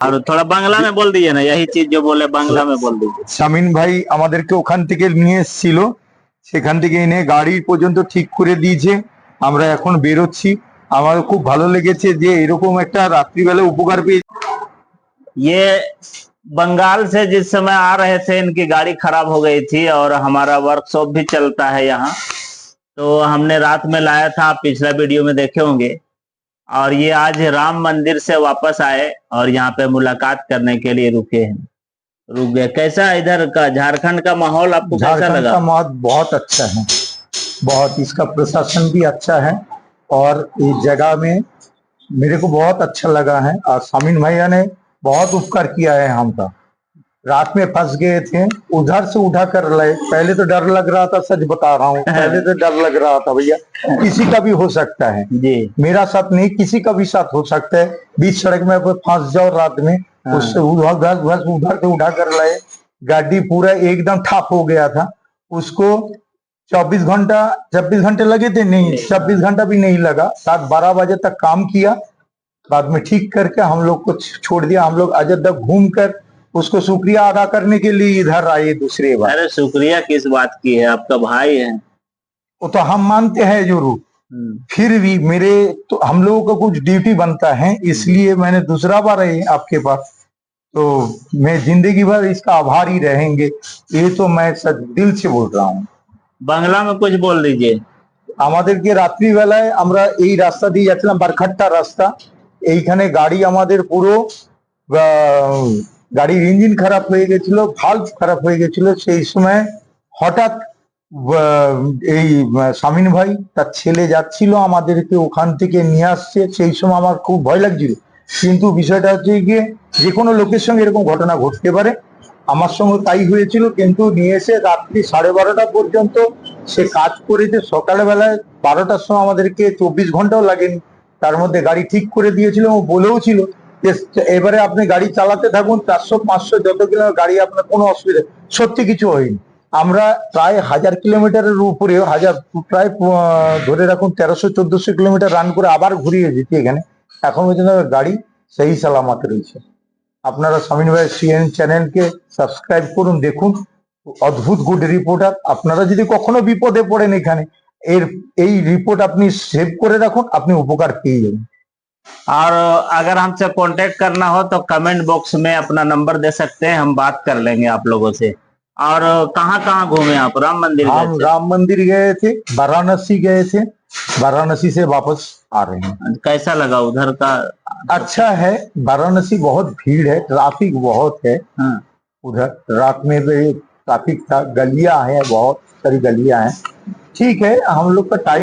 और थोड़ा बांग्ला में बोल दीजिए ना, यही चीज जो बोले बांग्ला में बोल दीजिए। শামিন ভাই আমাদেরকে ওখান থেকে নিয়ে এসেছিল, সেখান থেকে এনে গাড়ি পর্যন্ত ঠিক করে দিয়েছে। আমরা এখন বেরোচ্ছি। আমার খুব ভালো লেগেছে যে এরকম একটা রাত্রিবেলা উপকার পেয়ে। ये बंगाल से जिस समय आ रहे थे इनकी गाड़ी खराब हो गई थी और हमारा वर्कशॉप भी चलता है यहाँ, तो हमने रात में लाया था, आप पिछला वीडियो में देखे होंगे। और ये आज राम मंदिर से वापस आए और यहाँ पे मुलाकात करने के लिए रुक गए। कैसा इधर का झारखंड का माहौल आपको कैसा झारखंड लगा? का माहौल बहुत अच्छा है, बहुत। इसका प्रशासन भी अच्छा है और इस जगह में मेरे को बहुत अच्छा लगा है। और शामिन भैया ने बहुत उपकार किया है हमका। रात में फंस गए थे, उधर से उठा कर लाए। पहले तो डर लग रहा था, सच बता रहा हूँ, पहले तो डर लग रहा था भैया, किसी का भी हो सकता है जी। मेरा साथ नहीं, किसी का भी साथ हो सकता है। बीच सड़क में फंस जाओ रात में, उससे उधर से उठा कर लाए। गाड़ी पूरा एकदम ठप हो गया था। उसको 24 घंटे लगे थे, नहीं 24 घंटा भी नहीं लगा। 7-12 बजे तक काम किया, बाद में ठीक करके हम लोग को छोड़ दिया। हम लोग अयोध्या घूम कर उसको शुक्रिया अदा करने के लिए इधर आए दूसरी बार। अरे शुक्रिया किस बात की है, आपका भाई है। वो तो हम मानते हैं जरूर, फिर भी मेरे तो हम लोगों का कुछ ड्यूटी बनता है, इसलिए मैंने दूसरा बार आए आपके पास। तो मैं जिंदगी भर इसका आभारी रहेंगे, ये तो मैं सच दिल से बोल रहा हूँ। बांग्ला में कुछ बोल दीजिए। আমাদেরকে রাত্রিবেলায় আমরা এই রাস্তা দিয়ে যাচ্ছিলাম, বারখাট্টা রাস্তা। এইখানে গাড়ি আমাদের পুরো গাড়ির ইঞ্জিন খারাপ হয়ে গেছিল, ভালভ খারাপ হয়ে গেছিল। সেই সময় হঠাৎ এই শামিন ভাই তার ছেলে যাচ্ছিল, আমাদেরকে ওখান থেকে নিয়ে আসছে। সেই সময় আমার খুব ভয় লাগছিল, কিন্তু বিষয়টা হচ্ছে গিয়ে যে কোনো লোকের সঙ্গে এরকম ঘটনা ঘটতে পারে, আমার সঙ্গে তাই হয়েছিল। কিন্তু নিয়ে এসে রাত্রি 12:30 পর্যন্ত সে কাজ করেছে। সকালবেলায় 12টার সময় আমাদেরকে 24 ঘন্টাও লাগেনি, তার মধ্যে গাড়ি ঠিক করে দিয়েছিল ও বলেও ছিল যে এবারে আপনি গাড়ি চালাতে থাকুন, 400-500 যত কিলোমিটার গাড়ি, আপনার কোনো অসুবিধা। সত্যি কিছু হয়নি। আমরা প্রায় 1000 কিলোমিটারের উপরে, প্রায় ধরে রাখুন 1300-1400 কিলোমিটার রান করে আবার ঘুরিয়ে যেতে এখানে। এখন পর্যন্ত গাড়ি সেই সালামত রয়েছে। আপনারা শামিন ভাই সিএন চ্যানেলকে সাবস্ক্রাইব করুন, দেখুন অদ্ভুত গুড রিপোর্টার। আপনারা যদি কখনো বিপদে পড়েন এখানে এই রিपोर्ट আপনি সেভ করে রাখুন, আপনি উপকার পেয়ে যাবেন। और अगर हमसे कांटेक्ट करना हो तो कमेंट बॉक्स में अपना नंबर दे सकते हैं, हम बात कर लेंगे आप लोगों से। और कहाँ घूमे आप? राम मंदिर गए हम थे? राम मंदिर गए थे, वाराणसी गए थे, वाराणसी से वापस आ रहे हैं। कैसा लगा उधर का? अच्छा है, वाराणसी बहुत भीड़ है, ट्रैफिक बहुत है। उधर रात में भी ट्रैफिक था, गलियां हैं, बहुत सारी गलियां हैं। ठीक है, हम लोग का टाइम